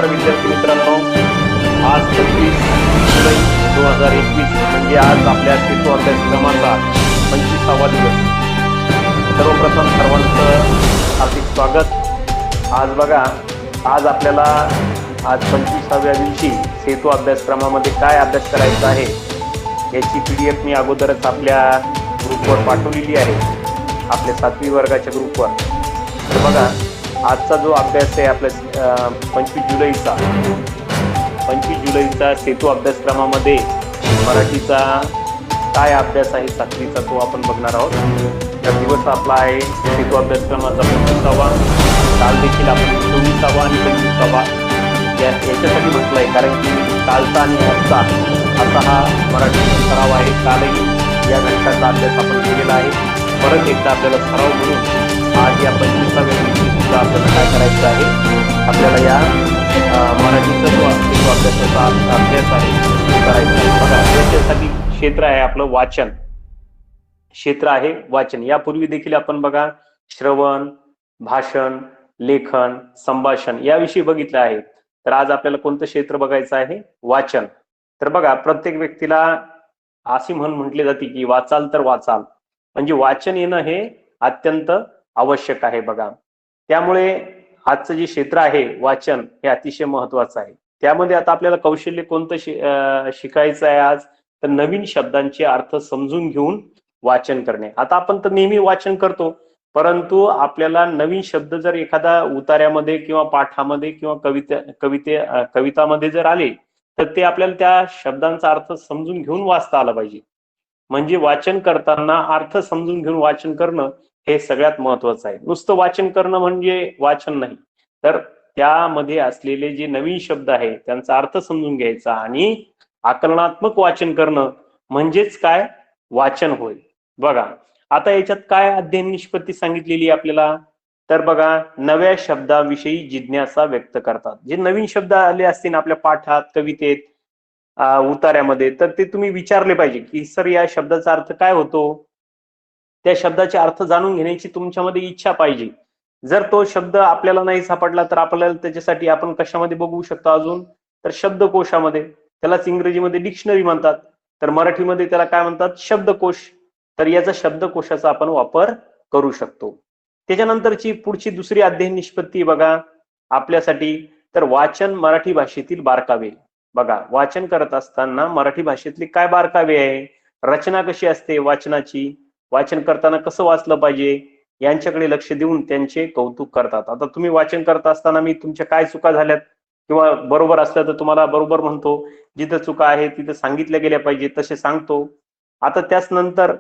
नमस्कार विद्यार्थी मित्रांनो, आज 25 जुलै 2021 म्हणजे आज आपल्या सेतू अभ्यासक्रमाचा 25वा दिवस. सर्वप्रथम सर्वांचं हार्दिक स्वागत. आज बघा, आज आपल्याला आज 25व्या दिवशी सेतू अभ्यासक्रमामध्ये काय अभ्यास करायचा आहे याची PDF मी अगोदरच आपल्या ग्रुपवर पाठवलेली आहे, आपल्या 7वी वर्गाच्या ग्रुपवर. तर बघा, आजचा जो अभ्यास आहे आपल्या 25 जुलैचा सेतू अभ्यासक्रमामध्ये मराठीचा काय अभ्यास आहे 7वीचा तो आपण बघणार आहोत. तर दिवस आपला आहे सेतू अभ्यासक्रमाचा 25वा. काल देखील आपण 24वा आणि 25वा याच्यासाठी म्हटलं आहे, कारण की कालचा आणि आजचा असा हा मराठी सराव आहे. कालही या घटकाचा अभ्यास आपण केलेला आहे. परत एकदा आपल्याला सराव म्हणून आज या 25व्या दिवशी सुद्धा आपल्याला काय करायचं आहे, आपल्याला या मराठीचा जो सेतू अभ्यासाचा अभ्यास आहे तो करायचा आहे. बघा, याच्यासाठी क्षेत्र आहे आपलं वाचन. क्षेत्र आहे वाचन. यापूर्वी देखील आपण बघा श्रवण, भाषण, लेखन, संभाषण याविषयी बघितलं आहे. तर आज आपल्याला कोणतं क्षेत्र बघायचं आहे? वाचन. तर बघा, प्रत्येक व्यक्तीला अशी म्हटले जाते की वाचाल तर वाचाल, म्हणजे वाचन येणं हे अत्यंत आवश्यक आहे. बघा, त्यामुळे आजचं जे क्षेत्र आहे वाचन हे अतिशय महत्वाचं आहे. त्यामध्ये आता आपल्याला कौशल्य कोणतं शिकायचं आहे आज? तर नवीन शब्दांचे अर्थ समजून घेऊन वाचन करणे. आता आपण तर नेहमी वाचन करतो, परंतु आपल्याला नवीन शब्द जर एखादा उतार्यामध्ये किंवा पाठामध्ये किंवा कवितामध्ये जर आले तर ते आपल्याला त्या शब्दांचा अर्थ समजून घेऊन वाचता आला पाहिजे. म्हणजे वाचन करताना अर्थ समजून घेऊन वाचन करणं हे सगळ्यात महत्वाचं आहे. नुसतं वाचन करणं म्हणजे वाचन नाही, तर त्यामध्ये असलेले जे नवीन शब्द आहे त्यांचा अर्थ समजून घ्यायचा आणि आकलनात्मक वाचन करणं म्हणजेच काय? वाचन होय. बघा, आता याच्यात काय अध्ययन निष्पत्ती सांगितलेली आपल्याला? तर बघा, नव्या शब्दाविषयी जिज्ञासा व्यक्त करतात. जे नवीन शब्द आले असतील आपल्या पाठात, कवितेत, उतार्यामध्ये, तर ते तुम्ही विचारले पाहिजे की सर या शब्दाचा अर्थ काय होतो. त्या शब्दाचे अर्थ जाणून घेण्याची तुमच्यामध्ये इच्छा पाहिजे. जर तो शब्द आपल्याला नाही सापडला तर आपल्याला त्याच्यासाठी आपण कशामध्ये बघू शकतो अजून? तर शब्दकोशामध्ये. त्यालाच इंग्रजीमध्ये डिक्शनरी म्हणतात, तर मराठीमध्ये त्याला काय म्हणतात? शब्दकोश. तर याचा शब्दकोशाचा आपण वापर करू शकतो. त्याच्यानंतरची पुढची दुसरी अध्ययन निष्पत्ती बघा आपल्यासाठी, तर वाचन मराठी भाषेतील बारकावे. बघा, वाचन करत असताना मराठी भाषेतले काय बारकावे आहे, रचना कशी असते वाचनाची, वाचन करताना कसं वाचलं पाहिजे यांच्याकडे लक्ष देऊन त्यांचे कौतुक करतात. आता तुम्ही वाचन करत असताना मी तुमच्या काय चुका झाल्यात किंवा बरोबर असल्या तर तुम्हाला बरोबर म्हणतो, जिथं चुका आहे तिथं सांगितल्या गेल्या पाहिजे तसे सांगतो. आता त्याच नंतर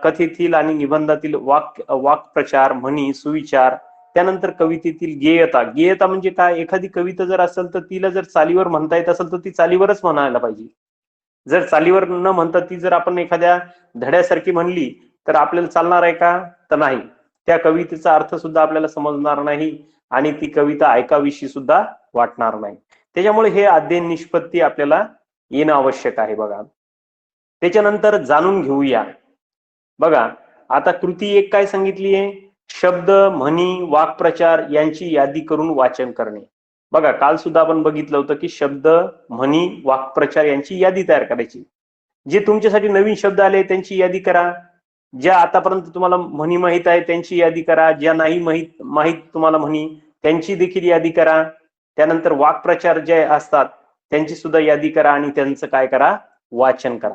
कथेतील आणि निबंधातील वाक्प्रचार, म्हणी, सुविचार, त्यानंतर कवितेतील गेयता. गेयता म्हणजे काय? एखादी कविता जर असेल तर तिला जर चालीवर म्हणता येत असेल तर ती चालीवरच म्हणायला पाहिजे. जर चालीवर न म्हणता ती जर आपण एखाद्या धड्यासारखी म्हणली तर आपल्याला चालणार आहे का? तर नाही. त्या कवितेचा अर्थ सुद्धा आपल्याला समजणार नाही आणि ती कविता ऐकावीशी सुद्धा वाटणार नाही. त्याच्यामुळे हे अध्ययन निष्पत्ती आपल्याला येणं आवश्यक आहे. बघा, त्याच्यानंतर जाणून घेऊया. बघा, आता कृती एक काय सांगितली आहे? शब्द, म्हणी, वाक्प्रचार यांची यादी करून वाचन करणे. बघा, काल सुद्धा आपण बघितलं होतं की शब्द, म्हणी, वाक्प्रचार यांची यादी तयार करायची. जे तुमच्यासाठी नवीन शब्द आले त्यांची यादी करा. ज्या आतापर्यंत तुम्हाला म्हणी माहित आहे त्यांची यादी करा. ज्या नाही माहित तुम्हाला म्हणी त्यांची देखील यादी करा. त्यानंतर वाक्प्रचार जे असतात त्यांची सुद्धा यादी करा आणि त्यांचं काय करा? वाचन करा.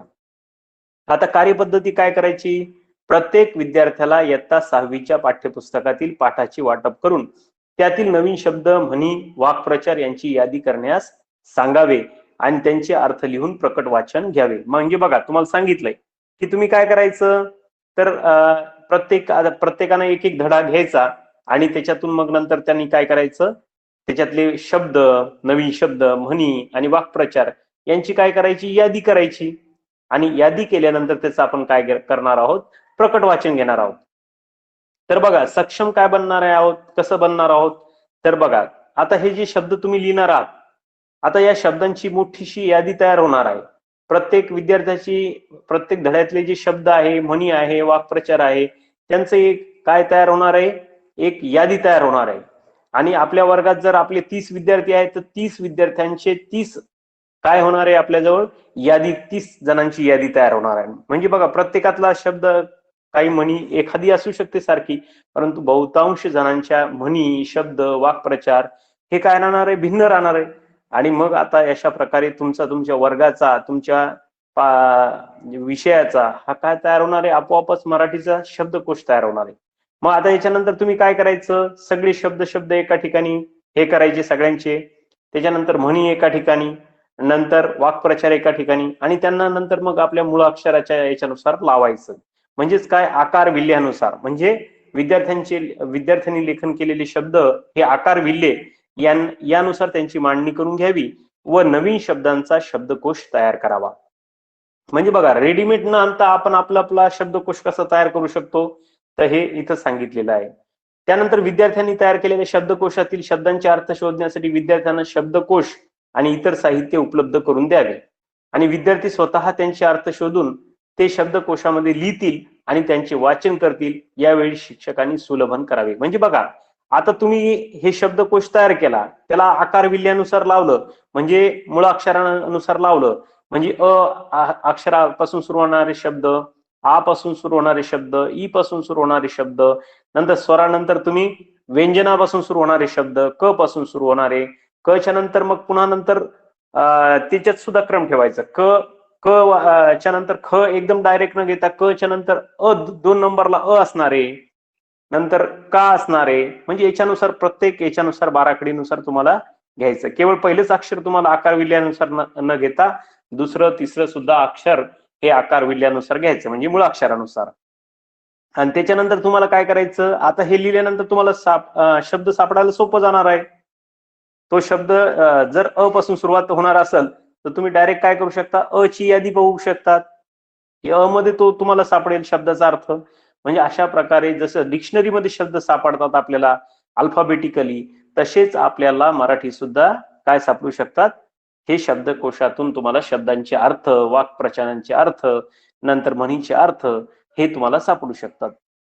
आता कार्यपद्धती काय करायची? प्रत्येक विद्यार्थ्याला इयत्ता 6वीच्या पाठ्यपुस्तकातील पाठाची वाटप करून त्यातील नवीन शब्द, म्हणी, वाक्प्रचार यांची यादी करण्यास सांगावे आणि त्यांचे अर्थ लिहून प्रकट वाचन घ्यावे. म्हणजे बघा, तुम्हाला सांगितलंय की तुम्ही काय करायचं, तर प्रत्येकाने एक एक धडा घ्यायचा आणि त्याच्यातून मग नंतर त्यांनी काय करायचं, त्याच्यातले शब्द, नवीन शब्द, म्हणी आणि वाक्प्रचार यांची काय करायची? यादी करायची. आणि यादी केल्यानंतर त्याचं आपण काय करणार आहोत? प्रकट वाचन घेणार आहोत. तर बघा, सक्षम काय बनणार आहोत, कसं बनणार आहोत? तर बघा, आता हे जे शब्द तुम्ही लिहिणार आहात, आता या शब्दांची मोठीशी यादी तयार होणार आहे. प्रत्येक विद्यार्थ्याची प्रत्येक धड्यातले जे शब्द आहे, म्हणी आहे, वाक्प्रचार आहे, त्यांचं एक काय तयार होणार आहे? एक यादी तयार होणार आहे. आणि आपल्या वर्गात जर आपले 30 विद्यार्थी आहेत तर 30 विद्यार्थ्यांचे 30 काय होणार आहे आपल्याजवळ यादी, 30 जणांची यादी तयार होणार आहे. म्हणजे बघा प्रत्येकातला शब्द काही म्हणी एखादी असू शकते सारखी, परंतु बहुतांश जणांच्या म्हणी, शब्द, वाक्प्रचार हे काय राहणार आहे, भिन्न राहणार आहे. आणि मग आता अशा प्रकारे तुमच्या वर्गाचा, तुमच्या विषयाचा हा काय तयार होणार आहे, आपोआपच मराठीचा शब्दकोश तयार होणार आहे. मग आता याच्यानंतर तुम्ही काय करायचं, सगळे शब्द एका ठिकाणी हे करायचे सगळ्यांचे, त्याच्यानंतर म्हणी एका ठिकाणी, नंतर वाक्प्रचार एका ठिकाणी, आणि त्यांना नंतर मग आपल्या मूळाक्षराच्या याच्यानुसार लावायचं. म्हणजेच काय, आकार विल्ल्यानुसार. म्हणजे विद्यार्थ्यांनी लेखन केलेले शब्द हे आकार विल्ले यानुसार त्यांची मांडणी करून घ्यावी व नवीन शब्दांचा शब्दकोश तयार करावा. म्हणजे बघा, रेडीमेड न आणता आपण आपला शब्दकोश कसा तयार करू शकतो, तर हे इथं सांगितलेलं आहे. त्यानंतर विद्यार्थ्यांनी तयार केलेल्या शब्दकोशातील शब्दांचे अर्थ शोधण्यासाठी विद्यार्थ्यांना शब्दकोश आणि इतर साहित्य उपलब्ध करून द्यावे आणि विद्यार्थी स्वतः त्यांचे अर्थ शोधून ते शब्दकोशामध्ये लिहितील आणि त्यांचे वाचन करतील. यावेळी शिक्षकांनी सुलभन करावे. म्हणजे बघा, आता तुम्ही हे शब्दकोश तयार केला, त्याला आकार विल्ल्यानुसार लावलं, म्हणजे मुळाक्षरानुसार लावलं, म्हणजे अक्षरापासून सुरू होणारे शब्द, आ पासून सुरू होणारे शब्द, ई पासून सुरू होणारे शब्द, नंतर स्वरानंतर तुम्ही व्यंजनापासून सुरू होणारे शब्द, क पासून सुरू होणारे, क च्या नंतर मग पुन्हा नंतर त्याच्यात सुद्धा क्रम ठेवायचा. क च्या नंतर ख एकदम डायरेक्ट न घेता क च्या नंतर 2 नंबरला असणारे, नंतर का असणारे, म्हणजे याच्यानुसार प्रत्येक याच्यानुसार बाराखडीनुसार तुम्हाला घ्यायचं. केवळ पहिलेच अक्षर तुम्हाला आकार विल्ल्यानुसार न घेता दुसरं तिसरं सुद्धा अक्षर हे आकार विल्ल्यानुसार घ्यायचं, म्हणजे मूळ अक्षरानुसार. आणि त्याच्यानंतर तुम्हाला काय करायचं, आता हे लिहिल्यानंतर तुम्हाला शब्द सापडायला सोपं जाणार आहे. तो शब्द जर अ पासून सुरुवात होणार असेल तर तुम्ही डायरेक्ट काय करू शकता, अ ची यादी बघू शकतात. अ मध्ये तो तुम्हाला सापडेल शब्दाचा अर्थ. म्हणजे अशा प्रकारे जसं डिक्शनरीमध्ये शब्द सापडतात आपल्याला अल्फाबेटिकली, तसेच आपल्याला मराठी सुद्धा काय सापडू शकतात, हे शब्दकोशातून तुम्हाला शब्दांचे अर्थ, वाक्प्रचारांचे अर्थ, नंतर म्हणीचे अर्थ हे तुम्हाला सापडू शकतात.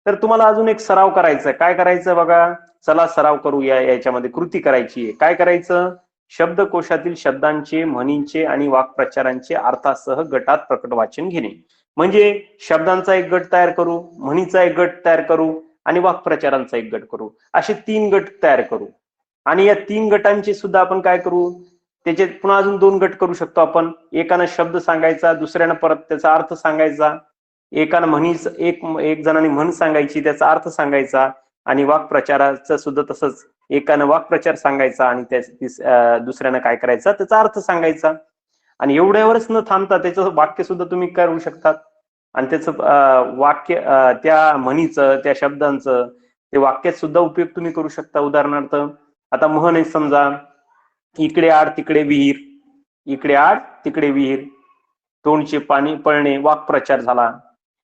तर तुम्हाला अजून एक सराव करायचा आहे. काय करायचं बघा, चला सराव करूया. याच्यामध्ये कृती करायची आहे. काय करायचं, शब्दकोशातील शब्दांचे, म्हणींचे आणि वाक्प्रचारांचे अर्थासह गटात प्रकट वाचन घेणे. म्हणजे शब्दांचा एक गट तयार करू, म्हणीचा एक गट तयार करू आणि वाक्प्रचारांचा एक गट करू. असे 3 गट तयार करू. आणि या 3 गटांचे सुद्धा आपण काय करू, त्याचे पुन्हा अजून 2 गट करू शकतो आपण. एकानं शब्द सांगायचा, दुसऱ्यानं परत त्याचा अर्थ सांगायचा. एकानं म्हणीच एक जणांनी म्हण सांगायची, त्याचा अर्थ सांगायचा. आणि वाक्प्रचाराचं सुद्धा तसंच, एकानं वाक्प्रचार सांगायचा आणि दुसऱ्यानं काय करायचा, त्याचा अर्थ सांगायचा. आणि एवढ्यावरच न थांबता त्याचं वाक्य सुद्धा तुम्ही करू शकतात. आणि त्याचं वाक्य, त्या म्हणीचं, त्या शब्दांचं ते वाक्यात सुद्धा उपयोग तुम्ही करू शकता. उदाहरणार्थ आता म्हण आहे समजा, इकडे आड तिकडे विहीर, इकडे आड तिकडे विहीर, तोंडचे पाणी पळणे वाक्प्रचार झाला.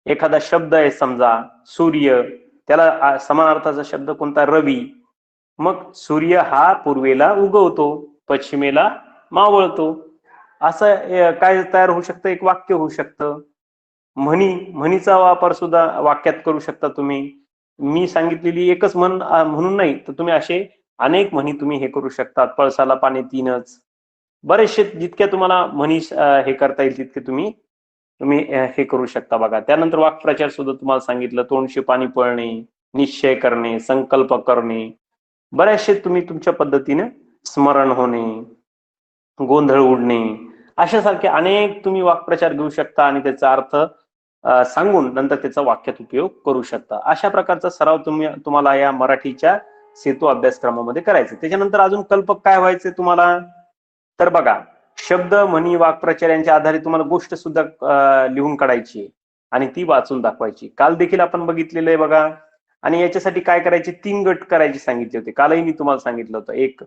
एखादा शब्द आहे समजा सूर्य, त्याला समानार्थाचा शब्द कोणता, रवी. मग सूर्य हा पूर्वेला उगवतो, पश्चिमेला मावळतो. असं काय तयार होऊ शकतं, एक वाक्य होऊ शकतं. म्हणीचा वापर सुद्धा वाक्यात करू शकता तुम्ही. मी सांगितलेली एकच म्हण म्हणून नाही, तर तुम्ही असे अनेक म्हणी तुम्ही हे करू शकतात. पळसाला पाणी तीनच, बरेचसे जितक्या तुम्हाला म्हणी हे करता येईल तितके तुम्ही हे करू शकता बघा. त्यानंतर वाक्प्रचार सुद्धा तुम्हाला सांगितलं, तोंडशी पाणी पळणे, निश्चय करणे, संकल्प करणे, बरेचसे तुम्ही तुमच्या पद्धतीने स्मरण होणे, गोंधळ उडणे, अशासारखे अनेक तुम्ही वाक्प्रचार घेऊ शकता आणि त्याचा अर्थ सांगून नंतर त्याचा वाक्यात उपयोग करू शकता. अशा प्रकारचा सराव तुम्हाला या मराठीच्या सेतू अभ्यासक्रमामध्ये करायचं. त्याच्यानंतर अजून कल्पक काय व्हायचे तुम्हाला, तर बघा, शब्द, म्हणी, वाक्प्रचार यांच्या आधारे तुम्हाला गोष्ट सुद्धा लिहून काढायची आणि ती वाचून दाखवायची. काल देखील आपण बघितलेलं आहे बघा. आणि याच्यासाठी काय करायचे, 3 गट करायचे सांगितले होते. कालही मी तुम्हाला सांगितलं होतं, एक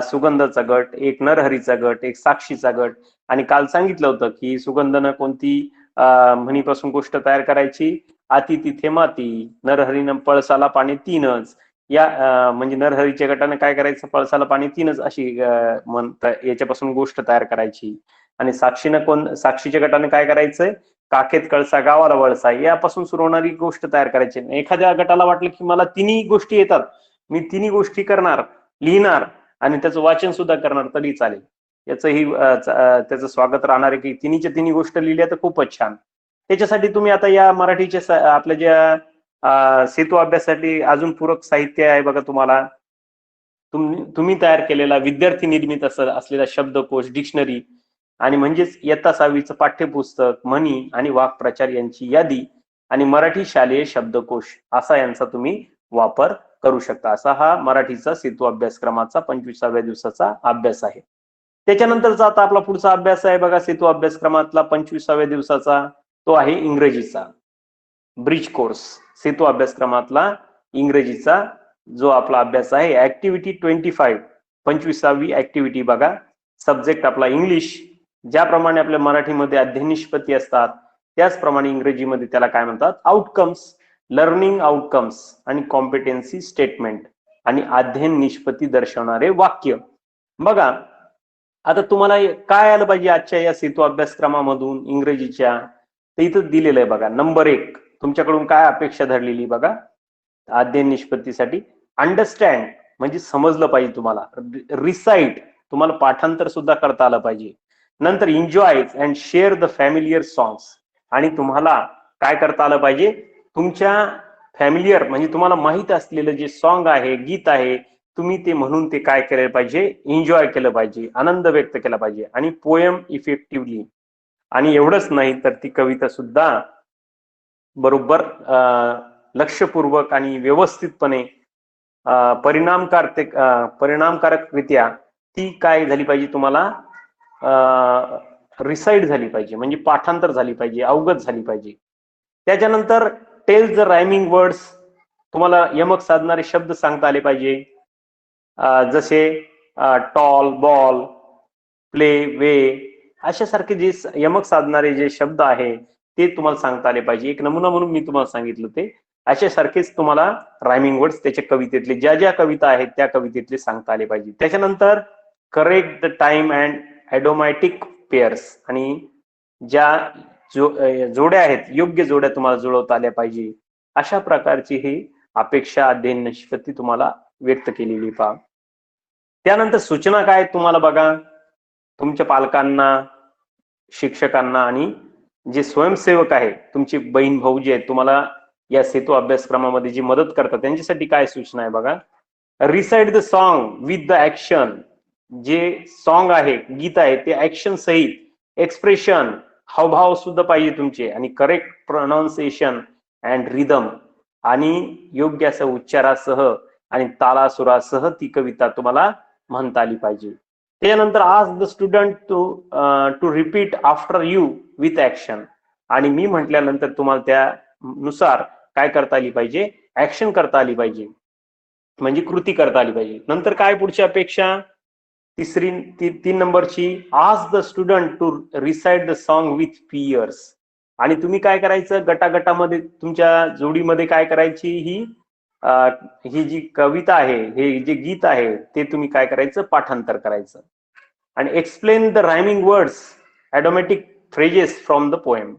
सुगंधाचा गट, एक नरहरीचा गट, एक साक्षीचा गट. आणि काल सांगितलं होतं की सुगंधनं कोणती म्हणीपासून गोष्ट तयार करायची, अति तिथे माती, नरहरीनं पळसाला पाणी तीनच. म्हणजे नरहरीच्या गटाने काय करायचं, पळसाला पाणी तीनच अशी याच्यापासून गोष्ट तयार करायची. आणि साक्षीच्या गटाने काय करायचंय, काखेत कळसा गावाला वळसा, यापासून सुरू होणारी गोष्ट तयार करायची. एखाद्या गटाला वाटलं की मला तिन्ही गोष्टी येतात, मी तिन्ही गोष्टी करणार, लिहिणार आणि त्याचं वाचन सुद्धा करणार तरी चालेल. याचंही त्याचं स्वागत राहणार आहे की तिन्हीच्या तिन्ही गोष्ट लिहिल्या तर खूपच छान. त्याच्यासाठी तुम्ही आता या मराठीच्या आपल्या ज्या सेतू अभ्यासासाठी अजून पूरक साहित्य आहे बघा तुम्हाला. तुम्ही तयार केलेला विद्यार्थी निर्मित असलेला शब्दकोश, डिक्शनरी आणि म्हणजेच इयत्ता 6वीचं पाठ्यपुस्तक, म्हणी आणि वाक्प्रचार यांची यादी आणि मराठी शालेय शब्दकोश असा यांचा तुम्ही वापर करू शकता. असा हा मराठीचा सेतू अभ्यासक्रमाचा 25व्या दिवसाचा अभ्यास आहे. त्याच्यानंतरचा आता आपला पुढचा अभ्यास आहे बघा सेतू अभ्यासक्रमातला 25व्या दिवसाचा, तो आहे इंग्रजीचा ब्रिज कोर्स. सेतू अभ्यासक्रमातला इंग्रजीचा जो आपला अभ्यास आहे ऍक्टिव्हिटी 25वी ऍक्टिव्हिटी बघा. सब्जेक्ट आपला इंग्लिश. ज्याप्रमाणे आपल्या मराठीमध्ये अध्ययन निष्पत्ती असतात त्याचप्रमाणे इंग्रजीमध्ये त्याला काय म्हणतात, आउटकम्स, लर्निंग आउटकम्स आणि कॉम्पिटेन्सी स्टेटमेंट आणि अध्ययन निष्पत्ती दर्शवणारे वाक्य. बघा आता तुम्हाला काय आलं पाहिजे आजच्या या सेतू अभ्यासक्रमामधून इंग्रजीच्या, तर इथं दिलेलं आहे बघा. नंबर 1 तुमच्याकडून काय अपेक्षा धरलेली बघा अध्ययन निष्पत्तीसाठी. अंडरस्टँड म्हणजे समजलं पाहिजे तुम्हाला. रिसाइट तुम्हाला पाठांतर सुद्धा करता आलं पाहिजे. नंतर enjoy and share the familiar songs आणि तुम्हाला काय करता आलं पाहिजे, तुमच्या फॅमिलियर म्हणजे तुम्हाला माहित असलेलं जे सॉन्ग आहे, गीत आहे, तुम्ही ते म्हणून ते काय केलं पाहिजे, एन्जॉय केलं पाहिजे, आनंद व्यक्त केला पाहिजे. आणि पोएम इफेक्टिव्हली, आणि एवढंच नाही तर ती कविता सुद्धा बरोबर लक्षपूर्वक आणि व्यवस्थितपणे परिणामकारकरित्या ती काय झाली पाहिजे, तुम्हाला रिसाइड झाली पाहिजे म्हणजे पाठांतर झाली पाहिजे, अवगत झाली पाहिजे. त्याच्यानंतर टेल द रायमिंग वर्ड्स, तुम्हाला यमक साधणारे शब्द सांगता आले पाहिजे. जसे टॉल, बॉल, प्ले, वे अशासारखे जे यमक साधणारे जे शब्द आहे ते तुम्हाला सांगता आले पाहिजे. एक नमुना म्हणून मी तुम्हाला सांगितलं ते अशासारखेच तुम्हाला रायमिंग वर्ड्स त्याच्या कवितेतले ज्या ज्या कविता आहेत त्या कवितेतले सांगता आले पाहिजे. त्याच्यानंतर correct the time and idiomatic pairs, आणि ज्या जोड्या आहेत योग्य जोड्या तुम्हाला जुळवता आल्या पाहिजे. अशा प्रकारची ही अपेक्षा अध्ययन निष्पत्ती तुम्हाला व्यक्त केलेली पहा. त्यानंतर सूचना काय तुम्हाला बघा, तुमच्या पालकांना, शिक्षकांना आणि जे स्वयंसेवक आहे तुमची बहीण भाऊ जे आहेत तुम्हाला या सेतू अभ्यासक्रमामध्ये जी मदत करतात त्यांच्यासाठी काय सूचना आहे बघा. Recite the song with the action, जे सॉन्ग आहे, गीत आहे ते ऍक्शन सहित, एक्सप्रेशन हावभाव सुद्धा पाहिजे तुमचे, आणि करेक्ट प्रोनाउन्सिएशन अँड रिदम आणि योग्य असं उच्चारासह आणि तालासुरासह ती कविता तुम्हाला म्हणता आली पाहिजे. त्यानंतर ask the student to repeat after you with action, आणि मी म्हटल्यानंतर तुम्हाला त्यानुसार काय करता आली पाहिजे, ऍक्शन करता आली पाहिजे म्हणजे कृती करता आली पाहिजे. नंतर काय पुढची अपेक्षा, 3 नंबरची, ask the student to recite the song with peers, आणि तुम्ही काय करायचं गटागटामध्ये तुमच्या जोडीमध्ये काय करायची, ही जी कविता आहे, हे जे गीत आहे ते तुम्ही काय करायचं पाठांतर करायचं. आणि explain the rhyming words idiomatic phrases from the poem,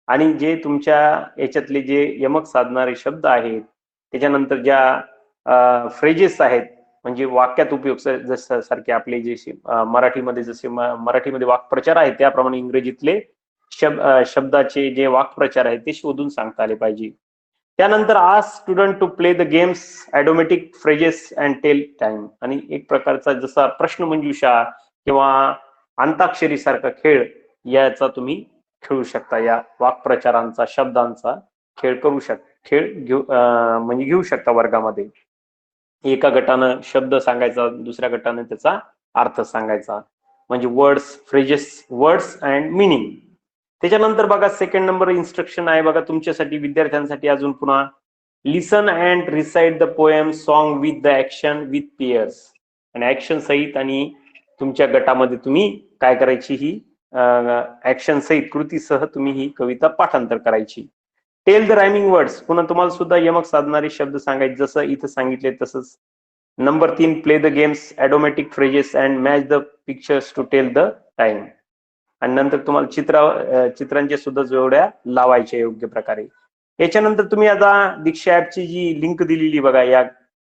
आणि जे तुमच्या याच्यातले जे यमक साधणारे शब्द आहेत त्याच्यानंतर ज्या फ्रेजेस आहेत म्हणजे वाक्यात उपयोग जसं सारखे आपले जे मराठीमध्ये जसे मराठीमध्ये वाक्प्रचार आहेत त्याप्रमाणे इंग्रजीतले शब्दाचे जे वाक्प्रचार आहेत ते शोधून सांगता आले पाहिजे. त्यानंतर आज student to play the games idiomatic phrases and tell time, आणि एक प्रकारचा जसा प्रश्नमंजुषा किंवा अंताक्षरी सारखा खेळ याचा तुम्ही खेळू शकता. या वाक्प्रचारांचा शब्दांचा खेळ करू म्हणजे घेऊ शकता वर्गामध्ये. एका गटानं शब्द सांगायचा, दुसऱ्या गटानं त्याचा अर्थ सांगायचा, म्हणजे words, phrases, words and meaning. त्याच्यानंतर बघा सेकंड नंबर इन्स्ट्रक्शन आहे बघा तुमच्यासाठी विद्यार्थ्यांसाठी अजून पुन्हा, listen and recite the poem song with the action with pairs, आणि ऍक्शन सहित आणि तुमच्या गटामध्ये तुम्ही काय करायची, ही ऍक्शन सहित कृतीसह तुम्ही ही कविता पाठांतर करायची. टेल द रायमिंग वर्ड्स, पुन्हा तुम्हाला सुद्धा यमक साधणारे शब्द सांगायचे जसं इथं सांगितले तसंच. Number 3 play the games idiomatic phrases and match the pictures to tell the time, आणि नंतर तुम्हाला चित्रांच्या सुद्धा जोड्या लावायच्या योग्य प्रकारे. याच्यानंतर तुम्ही आता दीक्षा ऍपची जी लिंक दिलेली बघा या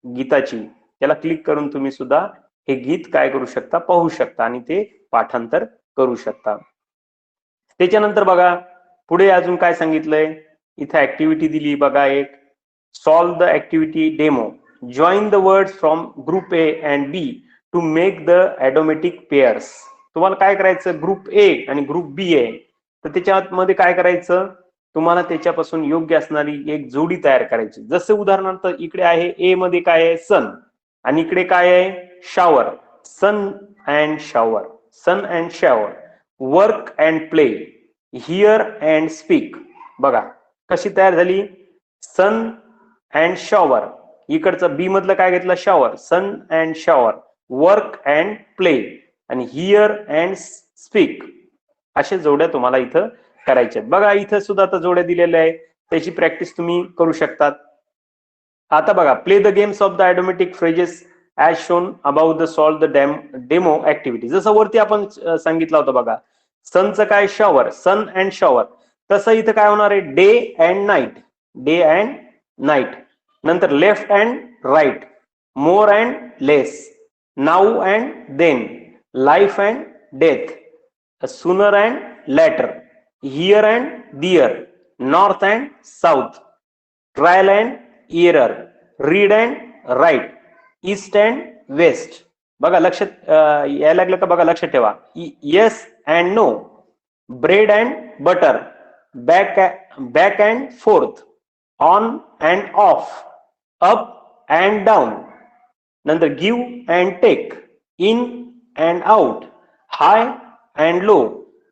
गीताची, त्याला क्लिक करून तुम्ही सुद्धा हे गीत काय करू शकता, पाहू शकता आणि ते पाठांतर करू शकता. त्याच्यानंतर बघा पुढे अजून काय सांगितलंय, इथे ऍक्टिव्हिटी दिली बघा एक, solve the activity demo, join the words from group A and B to make the idiomatic pairs. तुम्हाला काय करायचं, ग्रुप ए आणि ग्रुप बी आहे तर त्याच्यामध्ये काय करायचं, तुम्हाला त्याच्यापासून योग्य असणारी एक जोडी तयार करायची. जसं उदाहरणार्थ इकडे आहे ए मध्ये काय आहे, सन, आणि इकडे काय आहे, shower. Sun and shower, sun and shower, work and play, hear and speak. बघा कशी तयार झाली, सन अँड शॉवर, इकडचं बी मधलं काय घेतलं, shower, sun and shower, work and play आणि हिअर अँड स्पीक. अशा जोड्या तुम्हाला इथं करायच्या. बघा इथं सुद्धा आता जोड्या दिलेल्या आहे, त्याची प्रॅक्टिस तुम्ही करू शकतात. आता बघा, play the games of the idiomatic phrases as shown about the solve the demo activity. जसं वरती आपण सांगितलं होतं बघा, सनचं काय, शॉवर, सन अँड शॉवर, तसं इथं काय होणार आहे, day and night, day and night. नंतर left and right, more and less, now and then, life and death, sooner and later, here and there, north and south, trial and error, read and write, east and west. बघा लक्षात यायला लागलं का, बघा लक्षात ठेवा, yes and no, bread and butter, back and forth, on and off, up and down, नंतर give and take, in and out, high and low,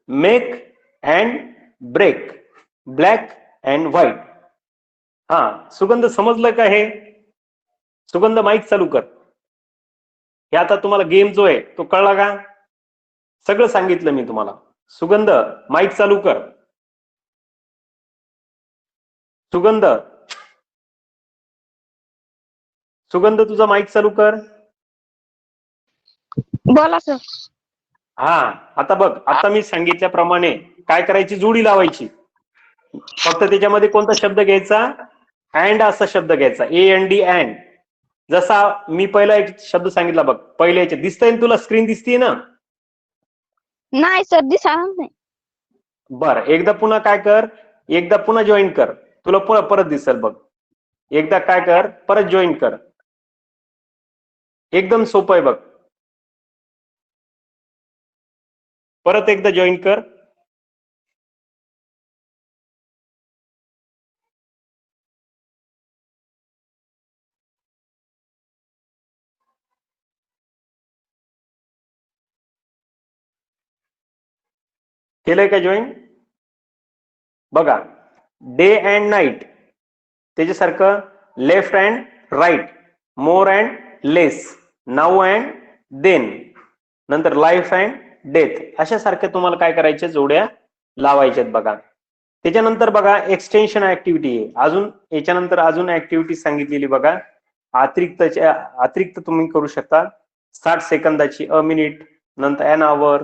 make and break, black and white. हा सुगंध समजलं का, हे सुगंध माईक चालू कर. हे आता तुम्हाला गेम जो आहे तो कळला का, सगळं सांगितलं मी तुम्हाला. सुगंध माईक चालू कर, सुगंध, सुगंध तुझा माईक चालू कर. बोला सर. हा आता बघ, आता मी सांगितल्याप्रमाणे काय करायची, जोडी लावायची. फक्त त्याच्यामध्ये कोणता शब्द घ्यायचा, अँड असा शब्द घ्यायचा, ए एन डी अँड. जसा मी पहिला एक शब्द सांगितला बघ, पहिल्या याच्यात दिसतंय ना तुला, स्क्रीन दिसतीये ना. नाही सर, दिसणार नाही. बर एकदा पुन्हा काय कर, एकदा पुन्हा जॉईन कर, तुला परत दिसेल बघ. एकदा काय कर, परत जॉईन कर, एकदम सोपं आहे बघ. परत एकदा जॉईन कर. केलंय का जॉईन. बघा डे अँड नाईट, त्याच्यासारखं left and right, more and less, now and then, नंतर लाईफ अँड डेथ, अशा सारख्या तुम्हाला काय करायच्या, जोड्या लावायच्यात बघा. त्याच्यानंतर बघा एक्सटेन्शन ऍक्टिव्हिटी आहे, अजून याच्यानंतर अजून ऍक्टिव्हिटी सांगितलेली बघा. अतिरिक्त तुम्ही करू शकता, 60 सेकंदाची, अ मिनिट, नंतर an hour,